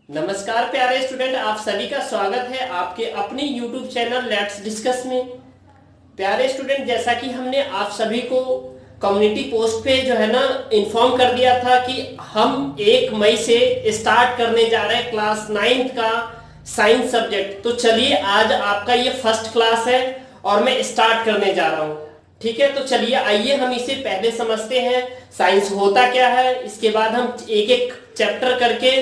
नमस्कार प्यारे स्टूडेंट, आप सभी का स्वागत है आपके अपने YouTube चैनल लेट्स डिस्कस में। प्यारे स्टूडेंट, जैसा कि हमने आप सभी को कम्युनिटी पोस्ट पे जो है ना इन्फॉर्म कर दिया था कि हम 1 मई से स्टार्ट करने जा रहे हैं क्लास 9th का साइंस सब्जेक्ट। तो चलिए, आज आपका ये फर्स्ट क्लास है और मैं स्टार्ट करने जा रहा हूँ। ठीक है, तो चलिए आइए हम इसे पहले समझते हैं साइंस होता क्या है। इसके बाद हम एक एक चैप्टर करके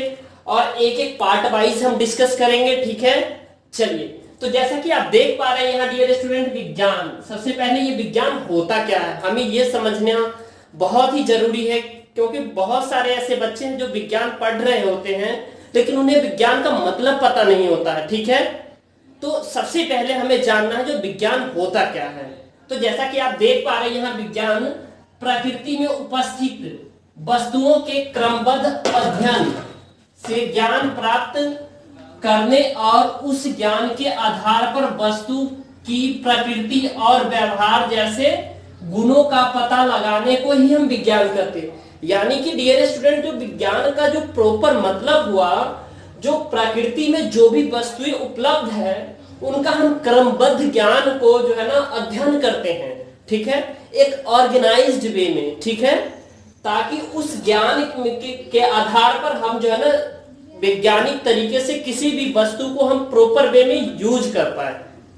और एक एक पार्ट वाइज हम डिस्कस करेंगे। ठीक है, चलिए। तो जैसा कि आप देख पा रहे हैं यहाँ डियर स्टूडेंट, विज्ञान, सबसे पहले ये विज्ञान होता क्या है हमें ये समझना बहुत ही जरूरी है, क्योंकि बहुत सारे ऐसे बच्चे हैं जो विज्ञान पढ़ रहे होते हैं लेकिन उन्हें विज्ञान का मतलब पता नहीं होता है। ठीक है, तो सबसे पहले हमें जानना है जो विज्ञान होता क्या है। तो जैसा कि आप देख पा रहे हैं यहाँ विज्ञान प्रकृति में उपस्थित वस्तुओं के क्रमबद्ध अध्ययन से ज्ञान प्राप्त करने और उस ज्ञान के आधार पर वस्तु की प्रकृति और व्यवहार जैसे गुणों का पता लगाने को ही हम विज्ञान कहते हैं। यानी कि डियर स्टूडेंट, जो विज्ञान का जो प्रॉपर मतलब हुआ, जो प्रकृति में जो भी वस्तुएं उपलब्ध है उनका हम क्रमबद्ध ज्ञान को जो है ना अध्ययन करते हैं। ठीक है, एक ऑर्गेनाइज्ड वे में। ठीक है, ताकि उस ज्ञान के आधार पर हम जो है ना वैज्ञानिक तरीके से किसी भी वस्तु को हम प्रॉपर वे में यूज कर पाए।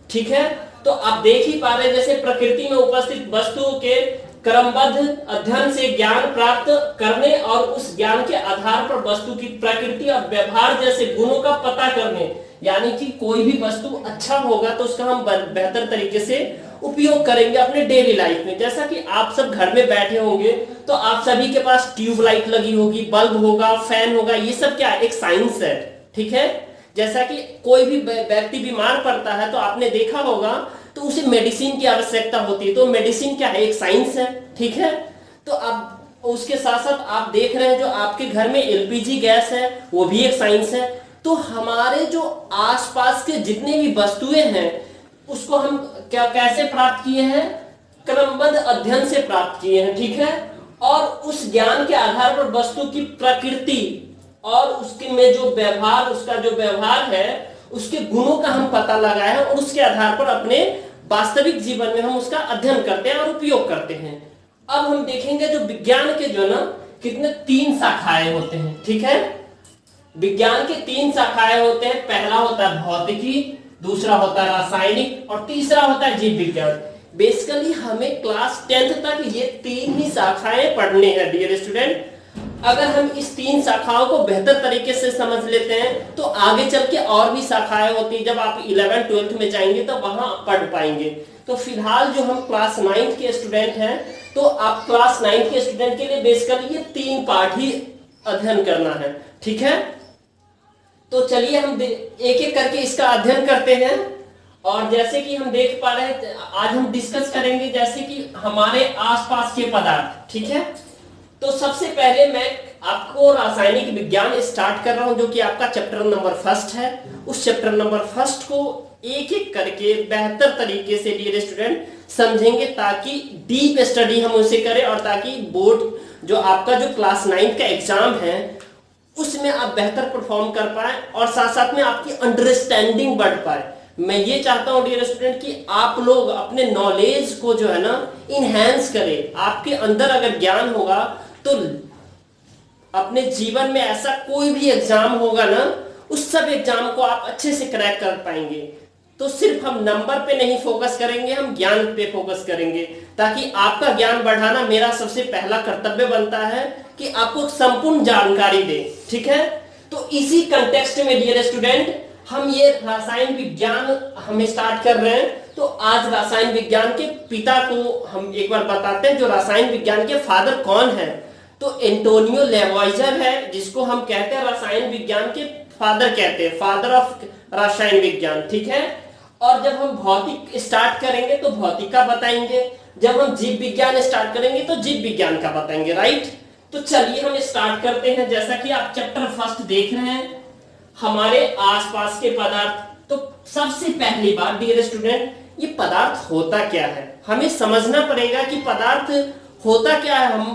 ठीक है, तो आप देख ही पा रहे हैं जैसे प्रकृति में उपस्थित वस्तुओं के क्रमबद्ध अध्ययन से ज्ञान प्राप्त करने और उस ज्ञान के आधार पर वस्तु की प्रकृति और व्यवहार जैसे गुणों का पता करने। यानी कि कोई भी वस्तु अच्छा होगा तो उसका हम बेहतर तरीके से उपयोग करेंगे अपने डेली लाइफ में। जैसा कि आप सब घर में बैठे होंगे तो आप सभी के पास ट्यूबलाइट लगी होगी, बल्ब होगा, फैन होगा, ये सब क्या है, एक साइंस है। ठीक है, जैसा कि कोई भी व्यक्ति बीमार पड़ता है तो आपने देखा होगा तो उसे मेडिसिन की आवश्यकता होती है, तो मेडिसिन क्या है, एक साइंस है। ठीक है, तो अब उसके साथ साथ आप देख रहे हैं जो आपके घर में एलपीजी गैस है वो भी एक साइंस है। तो हमारे जो आसपास के जितने भी वस्तुएं हैं उसको हम क्या कैसे प्राप्त किए हैं, क्रमबद्ध अध्ययन से प्राप्त किए हैं। ठीक है, और उस ज्ञान के आधार पर वस्तु की प्रकृति और उसके में जो व्यवहार, उसका जो व्यवहार है उसके गुणों का हम पता लगाए हैं और उसके आधार पर अपने वास्तविक जीवन में हम उसका अध्ययन करते हैं और उपयोग करते हैं। अब हम देखेंगे जो विज्ञान के जो ना कितने 3 शाखाएं होते हैं। ठीक है, विज्ञान के 3 शाखाएं होते हैं। पहला होता है भौतिकी, दूसरा होता है रासायनिक और तीसरा होता है जीव विज्ञान। बेसिकली हमें क्लास 10th तक ये 3 ही शाखाएं पढ़ने हैं डियर स्टूडेंट। अगर हम इस 3 शाखाओं को बेहतर तरीके से समझ लेते हैं तो आगे चल के और भी शाखाएं होती है, जब आप 11th 12th में जाएंगे तो वहां पढ़ पाएंगे। तो फिलहाल जो हम क्लास 9th के स्टूडेंट हैं तो आप क्लास 9th के स्टूडेंट के लिए बेसिकली ये 3 पार्ट ही अध्ययन करना है। ठीक है, तो चलिए हम एक एक करके इसका अध्ययन करते हैं। और जैसे कि हम देख पा रहे हैं आज हम डिस्कस करेंगे जैसे कि हमारे आसपास के पदार्थ। ठीक है, तो सबसे पहले मैं आपको रासायनिक विज्ञान स्टार्ट कर रहा हूं जो कि आपका चैप्टर नंबर 1 है। उस चैप्टर नंबर 1 को एक एक करके बेहतर तरीके से डियर स्टूडेंट समझेंगे ताकि डीप स्टडी हम उसे करें और ताकि बोर्ड जो आपका जो क्लास 9th का एग्जाम है उसमें आप बेहतर परफॉर्म कर पाए और साथ साथ में आपकी अंडरस्टैंडिंग बढ़ पाए। मैं ये चाहता हूं डियर स्टूडेंट कि आप लोग अपने नॉलेज को जो है ना इनहैंस करें। आपके अंदर अगर ज्ञान होगा तो अपने जीवन में ऐसा कोई भी एग्जाम होगा ना, उस सब एग्जाम को आप अच्छे से क्रैक कर पाएंगे। तो सिर्फ हम नंबर पे नहीं फोकस करेंगे, हम ज्ञान पे फोकस करेंगे ताकि आपका ज्ञान बढ़ाना मेरा सबसे पहला कर्तव्य बनता है कि आपको संपूर्ण जानकारी दे। ठीक है, तो इसी कंटेक्स्ट में डियर स्टूडेंट हम ये रसायन विज्ञान हम स्टार्ट कर रहे हैं। तो आज रसायन विज्ञान के पिता को हम एक बार बताते हैं। जो रसायन विज्ञान के फादर कौन है, तो एंटोनियो लेवॉइजर है, जिसको हम कहते हैं रसायन विज्ञान के फादर कहते हैं, फादर ऑफ रसायन विज्ञान। ठीक है, और जब हम भौतिक स्टार्ट करेंगे तो भौतिक का बताएंगे, जब हम जीव विज्ञान स्टार्ट करेंगे तो जीव विज्ञान का बताएंगे। राइट, तो चलिए हम स्टार्ट करते हैं। जैसा कि आप चैप्टर 1 देख रहे हैं, हमारे आसपास के पदार्थ। तो सबसे पहली बात डियर स्टूडेंट, ये पदार्थ होता क्या है हमें समझना पड़ेगा कि पदार्थ होता क्या है। हम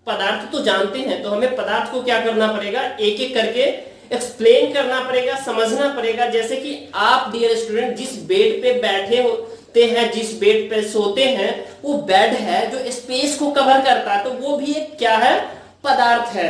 पदार्थ तो जानते हैं तो हमें पदार्थ को क्या करना पड़ेगा, एक एक करके एक्सप्लेन करना पड़ेगा, समझना पड़ेगा। जैसे कि आप डियर स्टूडेंट जिस बेड पे बैठे होते हैं, जिस बेड पे सोते हैं, वो बेड है जो स्पेस को कवर करता है, तो वो भी एक क्या है, पदार्थ है।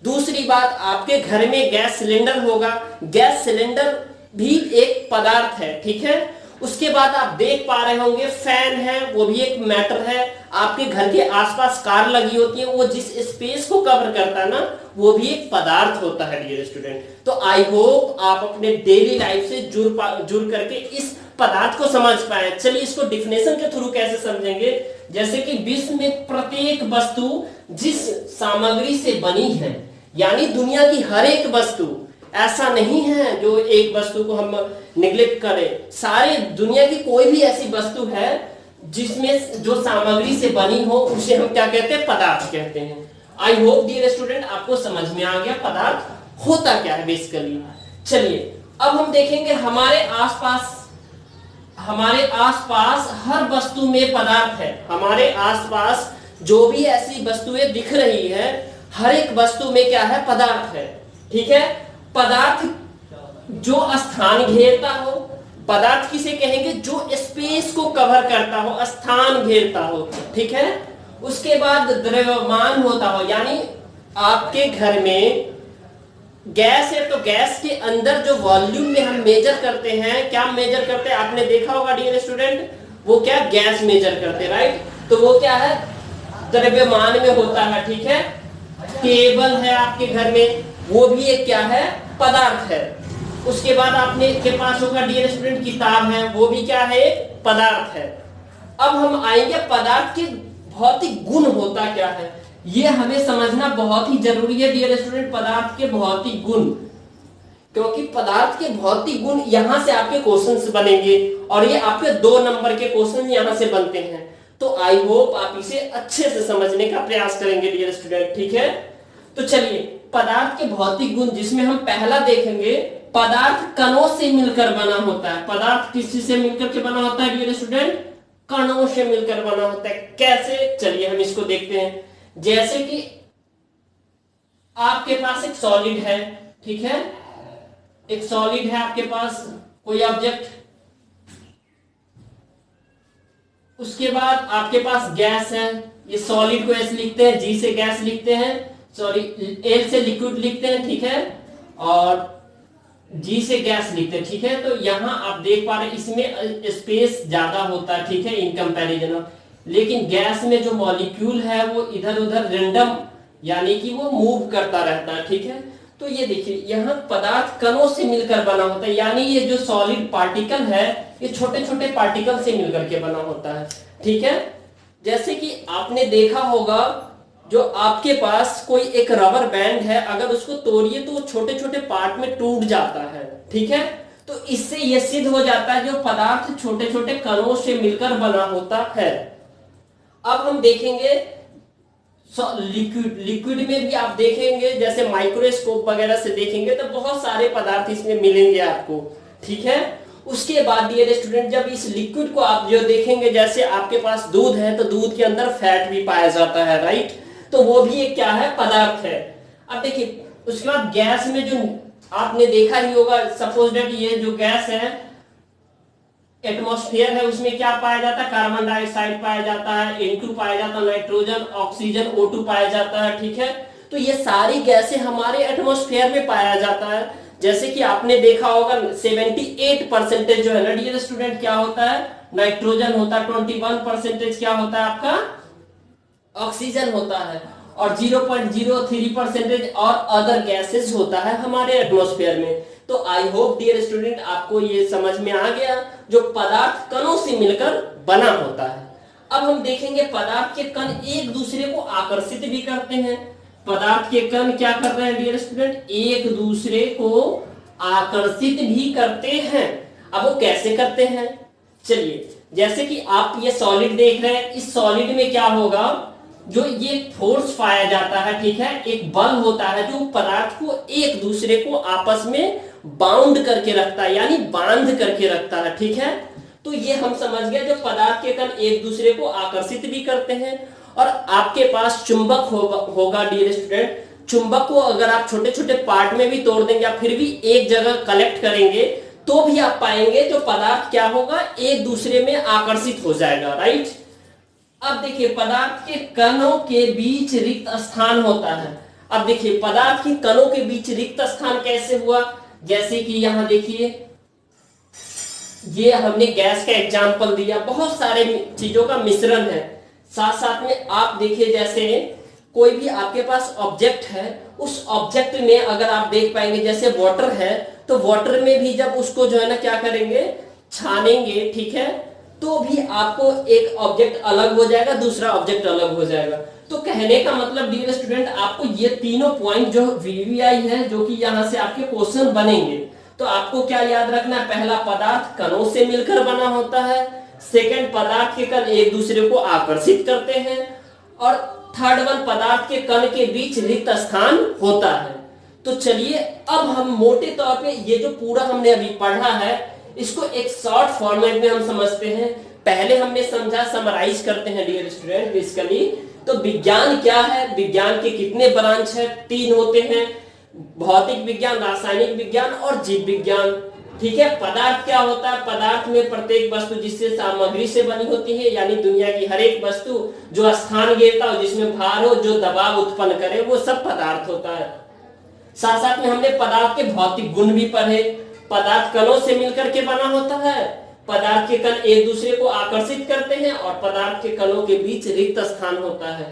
दूसरी बात, आपके घर में गैस सिलेंडर होगा, गैस सिलेंडर भी एक पदार्थ है, ठीक है। उसके बाद आप देख पा रहे होंगे फैन है, वो भी एक मैटर है। आपके घर के आसपास कार लगी होती है, वो जिस स्पेस को कवर करता है ना, वो भी एक पदार्थ होता है डियर स्टूडेंट। तो आई होप आप अपने डेली लाइफ से जुड़ करके इस पदार्थ को समझ पाए। चलिए इसको डिफिनेशन के थ्रू कैसे समझेंगे। जैसे कि विश्व में प्रत्येक वस्तु जिस सामग्री से बनी है, यानी दुनिया की हर एक वस्तु, ऐसा नहीं है जो एक वस्तु को हम निग्लेक्ट करें, सारे दुनिया की कोई भी ऐसी वस्तु है जिसमें जो सामग्री से बनी हो, उसे हम क्या कहते हैं, पदार्थ कहते हैं। आई होप डियर स्टूडेंट आपको समझ में आ गया पदार्थ होता क्या है बेसिकली। चलिए अब हम देखेंगे हमारे आसपास हर वस्तु में पदार्थ है। हमारे आसपास जो भी ऐसी वस्तुएं दिख रही है, हर एक वस्तु में क्या है, पदार्थ है, ठीक है। पदार्थ जो स्थान घेरता हो, पदार्थ किसे कहेंगे, जो स्पेस को कवर करता हो, स्थान घेरता हो, ठीक है। उसके बाद द्रव्यमान होता हो, यानी आपके घर में गैस है तो गैस के अंदर जो वॉल्यूम में हम मेजर करते हैं, क्या मेजर करते हैं, आपने देखा होगा डियर स्टूडेंट, वो क्या गैस मेजर करते हैं, राइट। तो वो क्या है, द्रव्यमान में होता है, ठीक है। टेबल है आपके घर में, वो भी एक क्या है, पदार्थ है। उसके बाद आपने के पास होगा डियर स्टूडेंट किताब है, वो भी क्या है, एक पदार्थ है। अब हम आएंगे पदार्थ के भौतिक गुण होता क्या है, ये हमें समझना बहुत ही जरूरी है डियर स्टूडेंट, पदार्थ के भौतिक गुण। क्योंकि पदार्थ के भौतिक गुण यहां से आपके क्वेश्चंस बनेंगे और ये आपके 2 नंबर के क्वेश्चन यहां से बनते हैं। तो आई होप आप इसे अच्छे से समझने का प्रयास करेंगे डियर स्टूडेंट, ठीक है। तो चलिए पदार्थ के भौतिक गुण, जिसमें हम पहला देखेंगे, पदार्थ कणों से मिलकर बना होता है। पदार्थ किसी से मिलकर के बना होता है डियर स्टूडेंट, कणों से मिलकर बना होता है। कैसे, चलिए हम इसको देखते हैं। जैसे कि आपके पास एक सॉलिड है, ठीक है, एक सॉलिड है आपके पास, कोई ऑब्जेक्ट। उसके बाद आपके पास गैस है, ये सॉलिड को एस लिखते हैं, जी से गैस लिखते हैं, सॉरी एल से लिक्विड लिखते हैं, ठीक है, और जी से गैस लिखते हैं, ठीक है। तो यहां आप देख पा रहे हैं इसमें स्पेस ज्यादा होता है, ठीक है, इन कंपैरिजन। लेकिन गैस में जो मॉलिक्यूल है वो इधर उधर रेंडम, यानी कि वो मूव करता रहता है, ठीक है। तो ये देखिए यहाँ पदार्थ कणों से मिलकर बना होता है, यानी ये जो सॉलिड पार्टिकल है ये छोटे छोटे पार्टिकल से मिलकर के बना होता है, ठीक है। जैसे कि आपने देखा होगा, जो आपके पास कोई एक रबर बैंड है, अगर उसको तोड़िए तो वो छोटे छोटे पार्ट में टूट जाता है, ठीक है। तो इससे यह सिद्ध हो जाता है जो पदार्थ छोटे छोटे कणों से मिलकर बना होता है। अब हम देखेंगे लिक्विड में भी आप देखेंगे, जैसे माइक्रोस्कोप वगैरह से देखेंगे तो बहुत सारे पदार्थ इसमें मिलेंगे आपको, ठीक है। उसके बाद डियर स्टूडेंट, जब इस लिक्विड को आप जो देखेंगे, जैसे आपके पास दूध है तो दूध के अंदर फैट भी पाया जाता है, राइट, तो वो भी एक क्या है, पदार्थ है। अब देखिए उसके बाद गैस में जो आपने देखा ही होगा, सपोज दैट ये जो गैस है एटमॉस्फेयर है, उसमें क्या पाया जाता है, कार्बन डाइऑक्साइड पाया जाता है, N2 पाया जाता है, नाइट्रोजन, ऑक्सीजन, O2 पाया जाता है, ठीक है। तो ये सारी गैसें हमारे एटमॉस्फेयर में पाया जाता है। जैसे कि आपने देखा होगा 78% जो है ना डियर स्टूडेंट क्या होता है, नाइट्रोजन होता है, 21% क्या होता है आपका, ऑक्सीजन होता है, और 0.03% और अदर गैसेस होता है हमारे एटमॉस्फेयर में। तो आई होप डियर स्टूडेंट आपको ये समझ में आ गया, जो पदार्थ कणों से मिलकर बना होता है। अब हम देखेंगे पदार्थ के कण एक दूसरे को आकर्षित भी करते हैं। पदार्थ के कण क्या कर रहे हैं डियर स्टूडेंट, एक दूसरे को आकर्षित भी करते हैं। अब वो कैसे करते हैं, चलिए जैसे कि आप ये सॉलिड देख रहे हैं, इस सॉलिड में क्या होगा, जो ये फोर्स पाया जाता है, ठीक है, एक बल होता है जो पदार्थ को एक दूसरे को आपस में बाउंड करके रखता है, यानी बांध करके रखता है, ठीक है। तो ये हम समझ गए, जो पदार्थ के कण एक दूसरे को आकर्षित भी करते हैं। और आपके पास चुंबक होगा डियर स्टूडेंट, चुंबक को अगर आप छोटे छोटे पार्ट में भी तोड़ देंगे या फिर भी एक जगह कलेक्ट करेंगे तो भी आप पाएंगे जो पदार्थ क्या होगा, एक दूसरे में आकर्षित हो जाएगा, राइट। अब देखिए पदार्थ के कणों के बीच रिक्त स्थान होता है। अब देखिए पदार्थ के कणों के बीच रिक्त स्थान कैसे हुआ, जैसे कि यहां देखिए ये हमने गैस का एग्जांपल दिया, बहुत सारे चीजों का मिश्रण है। साथ साथ में आप देखिए जैसे कोई भी आपके पास ऑब्जेक्ट है, उस ऑब्जेक्ट में अगर आप देख पाएंगे जैसे वाटर है, तो वाटर में भी जब उसको जो है ना क्या करेंगे, छानेंगे, ठीक है, तो भी आपको एक ऑब्जेक्ट अलग हो जाएगा, दूसरा ऑब्जेक्ट अलग हो जाएगा। तो कहने का मतलब डियर स्टूडेंट, आपको ये तीनों पॉइंट जो वीवीआई है, जो कि यहां से आपके क्वेश्चन बनेंगे, तो आपको क्या याद रखना है, पहला पदार्थ कणों से मिलकर बना होता है, सेकंड पदार्थ के कण एक दूसरे को आकर्षित करते हैं, और थर्ड वन पदार्थ के कण के बीच रिक्त स्थान होता है। तो चलिए अब हम मोटे तौर पे ये जो पूरा हमने अभी पढ़ा है इसको एक शॉर्ट फॉर्मेट में हम समझते हैं। पहले हमने समझा, समराइज करते हैं डियर स्टूडेंट बेसिकली। तो विज्ञान क्या है, विज्ञान के कितने ब्रांच है, 3 होते हैं, भौतिक विज्ञान, रासायनिक विज्ञान और जीव विज्ञान, ठीक है। पदार्थ क्या होता है, पदार्थ में प्रत्येक वस्तु जिससे सामग्री से बनी होती है, यानी दुनिया की हर एक वस्तु जो स्थान घेरता हो, जिसमें भार हो, जो दबाव उत्पन्न करे, वो सब पदार्थ होता है। साथ साथ में हमने पदार्थ के भौतिक गुण भी पढ़े। पदार्थ कणों से मिलकर के बना होता है, पदार्थ के कण एक दूसरे को आकर्षित करते हैं, और पदार्थ के कणों के बीच रिक्त स्थान होता है।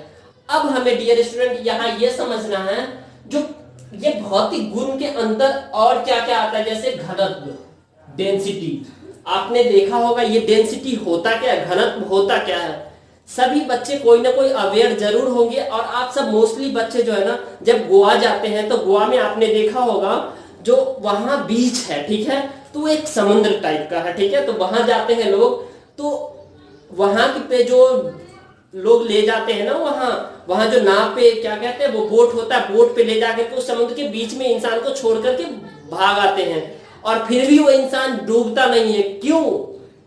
अब हमें डियर स्टूडेंट यहाँ ये समझना है, जो ये भौतिक गुण के अंदर और क्या क्या आता है, जैसे घनत्व, डेंसिटी। आपने देखा होगा ये डेंसिटी होता क्या है, घनत्व होता क्या है, सभी बच्चे कोई ना कोई अवेयर जरूर होंगे। और आप सब मोस्टली बच्चे जो है ना, जब गोवा जाते हैं तो गोवा में आपने देखा होगा जो वहां बीच है, ठीक है, तो एक समुद्र टाइप का है, ठीक है, तो वहां जाते हैं लोग, तो वहां पे जो लोग ले जाते हैं ना, वहां जो नाव पे क्या कहते हैं, वो बोट होता है, बोट पे ले जाकर के उस समुद्र के बीच में इंसान को छोड़ करके भाग आते हैं, और फिर भी वो इंसान डूबता नहीं है। क्यों?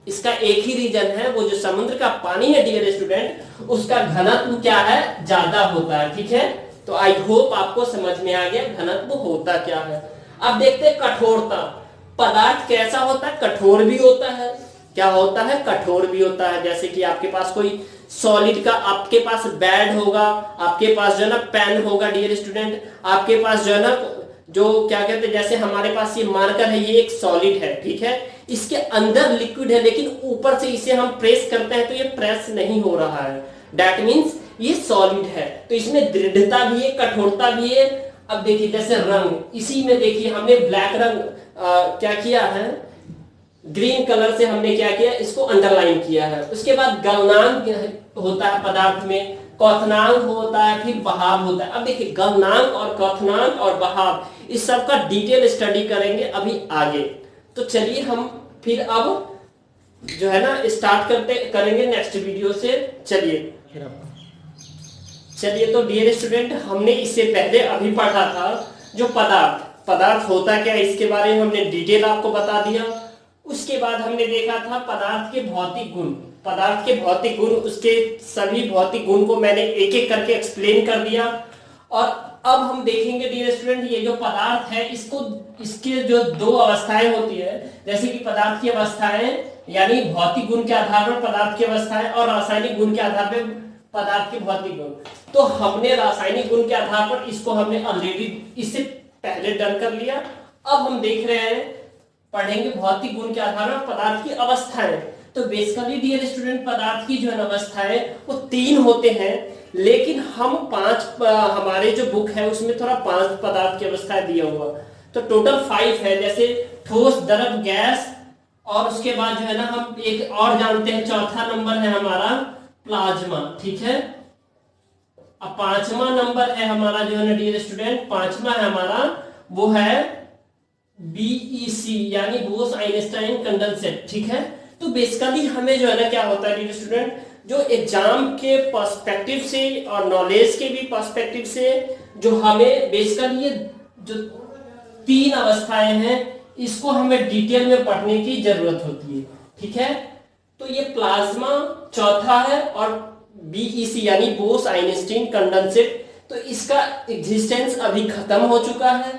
इसका एक ही रीजन है, वो जो समुद्र का पानी है डियर स्टूडेंट, उसका घनत्व क्या है, ज्यादा होता है, ठीक है। तो आई होप आपको समझ में आ गया घनत्व होता क्या है। अब देखते हैं कठोरता। पदार्थ कैसा होता है, कठोर भी होता है। क्या होता है, कठोर भी होता है। जैसे कि आपके पास कोई सॉलिड का, आपके पास बैड होगा, आपके पास जो है ना पेन होगा डियर स्टूडेंट, आपके पास जो है ना जो क्या कहते हैं, जैसे हमारे पास ये मार्कर है, ये एक सॉलिड है, ठीक है, इसके अंदर लिक्विड है, लेकिन ऊपर से इसे हम प्रेस करते हैं तो ये प्रेस नहीं हो रहा है, दैट मीन्स ये सॉलिड है। तो इसमें दृढ़ता भी है, कठोरता भी है। अब देखिए जैसे रंग, इसी में देखिए हमने ब्लैक रंग क्या किया है, ग्रीन कलर से हमने क्या किया, इसको अंडरलाइन किया है। उसके बाद गलनांक होता है पदार्थ में, क्वथनांक होता है, फिर बहाव होता है। अब देखिए गलनांक और क्वथनांक और बहाव, इस सब का डिटेल स्टडी करेंगे अभी आगे। तो चलिए हम फिर अब जो है ना स्टार्ट करेंगे नेक्स्ट वीडियो से। चलिए तो डियर स्टूडेंट, हमने इससे पहले अभी पढ़ा था जो पदार्थ होता क्या, इसके बारे में हमने डिटेल आपको बता दिया। उसके बाद हमने देखा था पदार्थ के भौतिक गुण, पदार्थ के भौतिक गुण, उसके सभी भौतिक गुण को मैंने एक एक करके एक्सप्लेन कर दिया। और अब हम देखेंगे डियर स्टूडेंट, ये जो पदार्थ है इसके जो 2 अवस्थाएं होती है, जैसे कि पदार्थ की अवस्थाएं यानी भौतिक गुण के आधार पर पदार्थ की अवस्थाएं, और रासायनिक गुण के आधार पर पदार्थ के भौतिक गुण। तो हमने रासायनिक गुण के आधार पर इसको हमने ऑलरेडी इससे पहले डन कर लिया। अब हम देख रहे हैं, पढ़ेंगे भौतिक गुण के आधार पर पदार्थ की अवस्थाएं। तो बेसिकली डियर स्टूडेंट, पदार्थ की जो अवस्थाएं वो 3 होते हैं, लेकिन हम 5 हमारे जो बुक है उसमें थोड़ा 5 पदार्थ की अवस्थाएं दिया हुआ, तो टोटल 5 है। जैसे ठोस, द्रव, गैस, और उसके बाद जो है ना हम एक और जानते हैं, चौथा नंबर है हमारा प्लाज्मा, ठीक है। अब 5वां नंबर है हमारा जो है ना डियर स्टूडेंट, 5वां है हमारा, वो है बीईसी यानी बोस आइंस्टाइन कंडेंसेट, ठीक है। तो बेसिकली हमें जो है ना क्या होता है डियर स्टूडेंट, जो एग्जाम के पर्सपेक्टिव से और नॉलेज के भी पर्सपेक्टिव से जो हमें बेसिकली ये जो 3 अवस्थाएं हैं इसको हमें डिटेल में पढ़ने की जरूरत होती है, ठीक है। तो ये प्लाज्मा चौथा है, और बीईसी यानी बोस आइंस्टाइन कंडेंसेट तो इसका एग्जिस्टेंस अभी खत्म हो चुका है।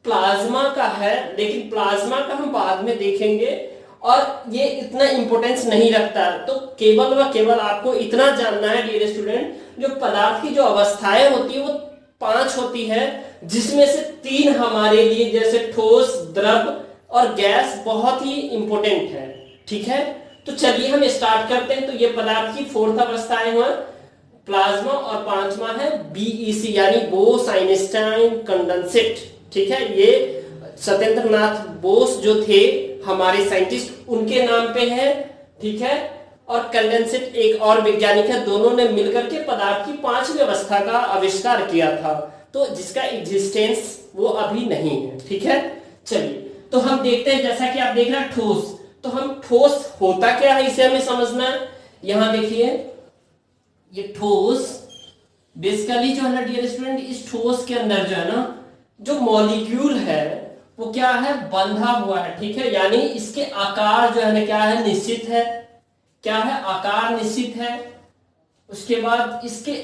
प्लाज्मा का है, लेकिन प्लाज्मा का हम बाद में देखेंगे और ये इतना इंपॉर्टेंस नहीं रखता है। तो केवल व केवल आपको इतना जानना है डियर स्टूडेंट, जो पदार्थ की जो अवस्थाएं होती है वो 5 होती है, जिसमें से 3 हमारे लिए जैसे ठोस, द्रव और गैस बहुत ही इंपॉर्टेंट है। ठीक है, तो चलिए हम स्टार्ट करते हैं। तो ये पदार्थ की 4th अवस्थाएं हुआ प्लाज्मा और 5वां है बीईसी यानी बोस आइंस्टाइन कंडेंसेट। ठीक है, ये सत्येंद्र नाथ बोस जो थे हमारे साइंटिस्ट, उनके नाम पे है। ठीक है, और कंडेंसेट एक और वैज्ञानिक है, दोनों ने मिलकर के पदार्थ की 5वीं अवस्था का आविष्कार किया था, तो जिसका एग्जिस्टेंस वो अभी नहीं है। ठीक है, चलिए तो हम देखते हैं, जैसा कि आप देख रहे हैं ठोस, तो हम ठोस होता क्या है इसे हमें समझना है। यहां देखिए ये ठोस बेसिकली जो है ना डियर स्टूडेंट, इस ठोस के अंदर जो है ना जो मॉलिक्यूल है वो क्या है, बंधा हुआ है। ठीक है, यानी इसके आकार जो है ना क्या है, निश्चित है। क्या है, आकार निश्चित है। उसके बाद इसके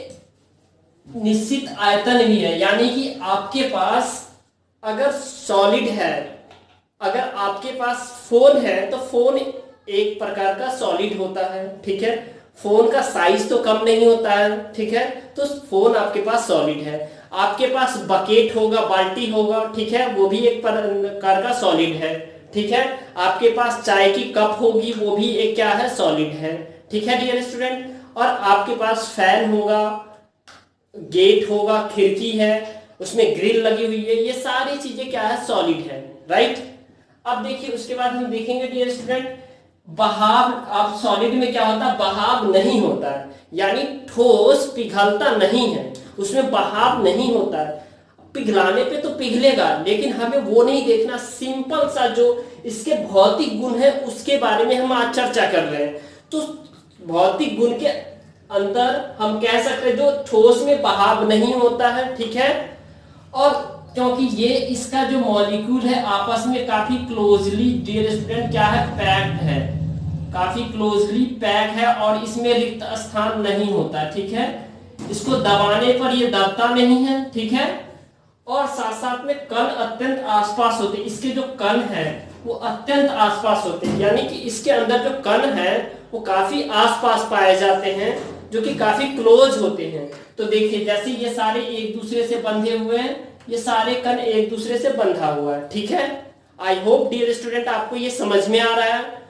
निश्चित आयतन भी है, यानी कि आपके पास अगर सॉलिड है, अगर आपके पास फोन है तो फोन एक प्रकार का सॉलिड होता है। ठीक है, फोन का साइज तो कम नहीं होता है। ठीक है, तो फोन आपके पास सॉलिड है। आपके पास बकेट होगा, बाल्टी होगा, ठीक है, वो भी एक प्रकार का सॉलिड है। ठीक है, आपके पास चाय की कप होगी, वो भी एक क्या है, सॉलिड है। ठीक है डियर स्टूडेंट, और आपके पास फैन होगा, गेट होगा, खिड़की है, उसमें ग्रिल लगी हुई है, ये सारी चीजें क्या है, सॉलिड है। राइट, अब देखिए उसके बाद हम देखेंगे डियर स्टूडेंट बहाव। अब सॉलिड में क्या होता है, बहाव नहीं होता है, यानी ठोस पिघलता नहीं है, उसमें बहाव नहीं होता है। पिघलाने पे तो पिघलेगा, लेकिन हमें वो नहीं देखना। सिंपल सा जो इसके भौतिक गुण है उसके बारे में हम आज चर्चा कर रहे हैं। तो भौतिक गुण के अंदर हम कह सकते हैं जो ठोस में बहाव नहीं होता है। ठीक है, और क्योंकि ये इसका जो मॉलिक्यूल है आपस में काफी क्लोजली डियर स्टूडेंट क्या है, पैक्ड है, काफी क्लोजली पैक है, और इसमें रिक्त स्थान नहीं होता। ठीक है, इसको दबाने पर ये दबता नहीं है। ठीक है, और साथ साथ में कण अत्यंत आसपास होते हैं। इसके जो कण है वो अत्यंत आसपास होते हैं, यानी कि इसके अंदर जो कण है वो काफी आसपास पाए जाते हैं, जो कि काफी क्लोज होते हैं। तो देखिए जैसे ये सारे एक दूसरे से बंधे हुए हैं, ये सारे कण एक दूसरे से बंधा हुआ है। ठीक है, आई होप डियर स्टूडेंट आपको ये समझ में आ रहा है।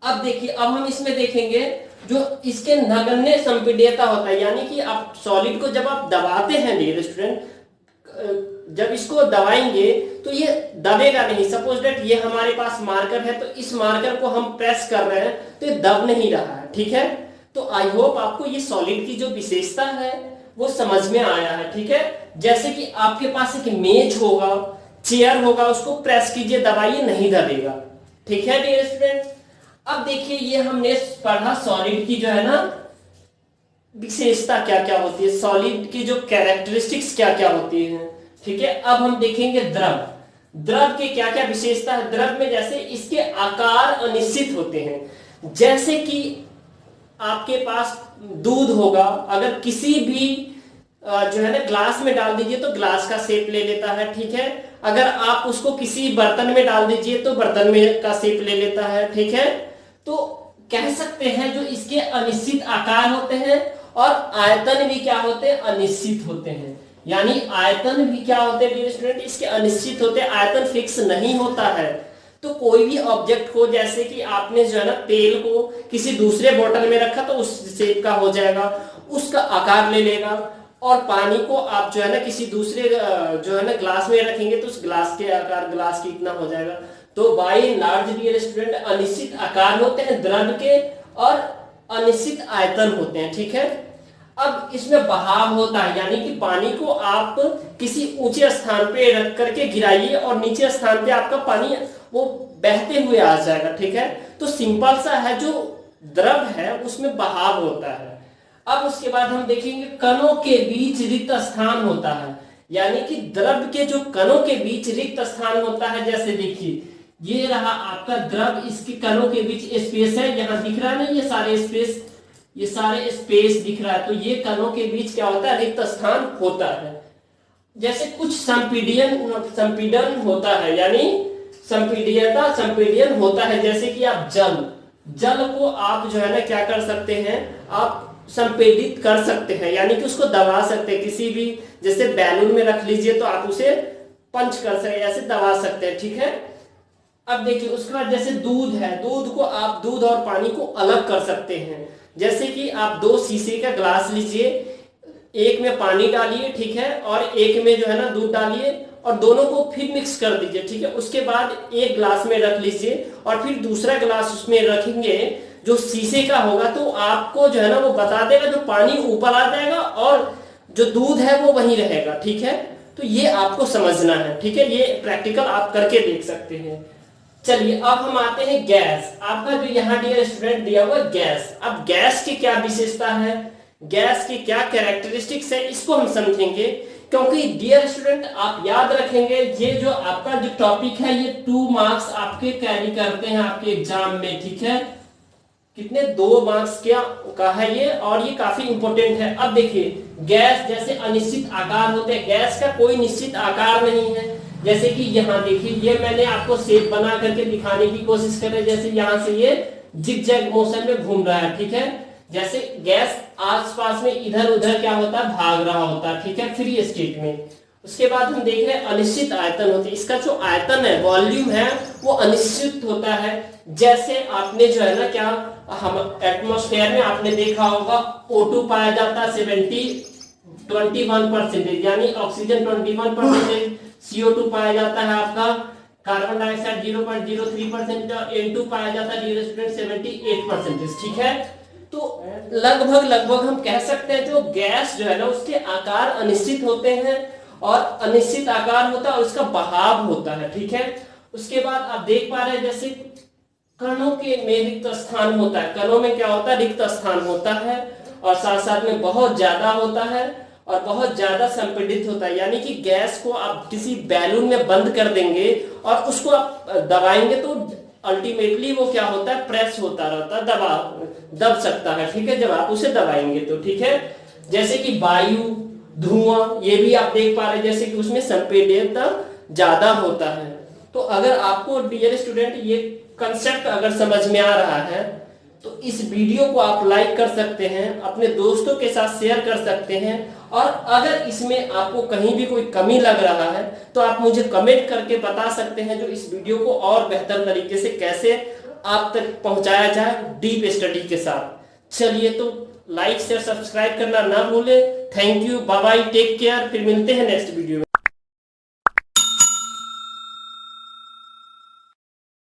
अब देखिए, अब हम इसमें देखेंगे जो इसके नगण्य संपीड्यता होता है, यानी कि आप सॉलिड को जब आप दबाते हैं डियर स्टूडेंट, जब इसको दबाएंगे तो ये दबेगा नहीं। सपोज दैट ये हमारे पास मार्कर है, तो इस मार्कर को हम प्रेस कर रहे हैं तो ये दब नहीं रहा है। ठीक है, तो आई होप आपको ये सॉलिड की जो विशेषता है वो समझ में आया है। ठीक है, जैसे कि आपके पास एक मेज होगा, चेयर होगा, उसको प्रेस कीजिए, दबाइए, नहीं दबेगा। ठीक है डियर स्टूडेंट, अब देखिए ये हमने पढ़ा सॉलिड की जो है ना विशेषता क्या क्या होती है, सॉलिड की जो कैरेक्टरिस्टिक्स क्या क्या होती है। ठीक है, अब हम देखेंगे द्रव। द्रव के क्या क्या विशेषता है। द्रव में जैसे इसके आकार अनिश्चित होते हैं, जैसे कि आपके पास दूध होगा, अगर किसी भी जो है ना ग्लास में डाल दीजिए तो ग्लास का शेप ले लेता है। ठीक है, अगर आप उसको किसी बर्तन में डाल दीजिए तो बर्तन में का शेप ले लेता है। ठीक है, तो कह सकते हैं जो इसके अनिश्चित आकार होते हैं और आयतन भी क्या होते हैं, अनिश्चित होते हैं। यानी आयतन भी क्या होते हैं डियर स्टूडेंट, इसके अनिश्चित होते हैं, आयतन फिक्स नहीं होता है। तो कोई भी ऑब्जेक्ट को, जैसे कि आपने जो है ना तेल को किसी दूसरे बोतल में रखा तो उस शेप का हो जाएगा, उसका आकार ले लेगा, और पानी को आप जो है ना किसी दूसरे जो है ना ग्लास में रखेंगे तो उस ग्लास के आकार, ग्लास की इतना हो जाएगा। तो बाय लार्ज डियर स्टूडेंट अनिश्चित आकार होते हैं द्रव के और अनिश्चित आयतन होते हैं। ठीक है, अब इसमें बहाव होता है, यानी कि पानी को आप किसी ऊंचे स्थान पे रख करके गिराइए और नीचे स्थान पे आपका पानी वो बहते हुए आ जाएगा। ठीक है, तो सिंपल सा है, जो द्रव है उसमें बहाव होता है। अब उसके बाद हम देखेंगे कणों के बीच रिक्त स्थान होता है, यानी कि द्रव के जो कणों के बीच रिक्त स्थान होता है। जैसे देखिए ये रहा आपका द्रव, इसके कणों के बीच स्पेस है, यहाँ दिख रहा है ना ये सारे स्पेस, ये सारे स्पेस दिख रहा है, तो ये कणों के बीच क्या होता है, रिक्त स्थान होता है। जैसे कुछ संपीडन होता है, यानी संपीडन होता है, जैसे कि आप जल को आप जो है ना क्या कर सकते हैं, आप संपीडित कर सकते हैं, यानी कि उसको दबा सकते हैं। किसी भी जैसे बैलून में रख लीजिए तो आप उसे पंच कर सकते, ऐसे दबा सकते हैं, ठीक है। अब देखिए उसके बाद जैसे दूध है, दूध को आप दूध और पानी को अलग कर सकते हैं। जैसे कि आप 2 शीशे का ग्लास लीजिए, एक में पानी डालिए, ठीक है, और एक में जो है ना दूध डालिए और दोनों को फिर मिक्स कर दीजिए, ठीक है। उसके बाद एक ग्लास में रख लीजिए और फिर दूसरा ग्लास उसमें रखेंगे जो शीशे का होगा, तो आपको जो है ना वो बता देगा, जो पानी ऊपर आ जाएगा और जो दूध है वो वहीं रहेगा, ठीक है। तो ये आपको समझना है, ठीक है, ये प्रैक्टिकल आप करके देख सकते हैं। चलिए अब हम आते हैं गैस। आपका जो यहाँ डियर स्टूडेंट दिया हुआ गैस, अब गैस की क्या विशेषता है, गैस की क्या कैरेक्टरिस्टिक्स है, इसको हम समझेंगे। क्योंकि डियर स्टूडेंट आप याद रखेंगे, ये जो आपका जो टॉपिक है ये 2 मार्क्स आपके कैरी करते हैं आपके एग्जाम में, ठीक है। कितने 2 मार्क्स का है ये, और ये काफी इंपॉर्टेंट है। अब देखिए गैस जैसे अनिश्चित आकार होते हैं, गैस का कोई निश्चित आकार नहीं है। जैसे कि यहाँ देखिए, ये मैंने आपको शेप बना करके दिखाने की कोशिश कर रहे हैं। जैसे यहाँ से ये जिगजैग मोशन में घूम रहा है, ठीक है। जैसे गैस आसपास में इधर उधर क्या होता है, भाग रहा होता है, ठीक है, फ्री स्टेट में। उसके बाद हम देख रहे हैं अनिश्चित आयतन होते हैं। इसका जो आयतन है, वॉल्यूम है, वो अनिश्चित होता है। जैसे आपने जो है ना क्या, हम एटमॉस्फेयर में आपने देखा होगा O2 पाया जाता है 21%, यानी ऑक्सीजन 21%, CO2 पाया जाता है आपका, कार्बन डाइऑक्साइड 0.03%, N2 पाया जाता है डियर स्टूडेंट 78%, ठीक है। तो लगभग हम कह सकते हैं जो गैस जो है ना उसके आकार अनिश्चित होते हैं, और अनिश्चित आकार होता है और उसका बहाव होता है, ठीक है। उसके बाद आप देख पा रहे हैं जैसे कणों के में रिक्त स्थान होता है, कणों में क्या होता है, रिक्त स्थान होता है, और साथ साथ में बहुत ज्यादा होता है और बहुत ज्यादा संपीड़ित होता है। यानी कि गैस को आप किसी बैलून में बंद कर देंगे और उसको आप दबाएंगे तो अल्टीमेटली वो क्या होता है, प्रेस होता रहता है, दब सकता है, ठीक है, जब आप उसे दबाएंगे तो, ठीक है। जैसे कि वायु, धुआं, ये भी आप देख पा रहे हैं जैसे कि उसमें संपीड़ितता ज्यादा होता है। तो अगर आपको डियर स्टूडेंट ये कंसेप्ट अगर समझ में आ रहा है तो इस वीडियो को आप लाइक कर सकते हैं, अपने दोस्तों के साथ शेयर कर सकते हैं, और अगर इसमें आपको कहीं भी कोई कमी लग रहा है तो आप मुझे कमेंट करके बता सकते हैं, जो इस वीडियो को और बेहतर तरीके से कैसे आप तक पहुंचाया जाए डीप स्टडी के साथ। चलिए तो लाइक शेयर सब्सक्राइब करना ना भूलें। Thank you, bye bye, take care, फिर मिलते हैं नेक्स्ट वीडियो में।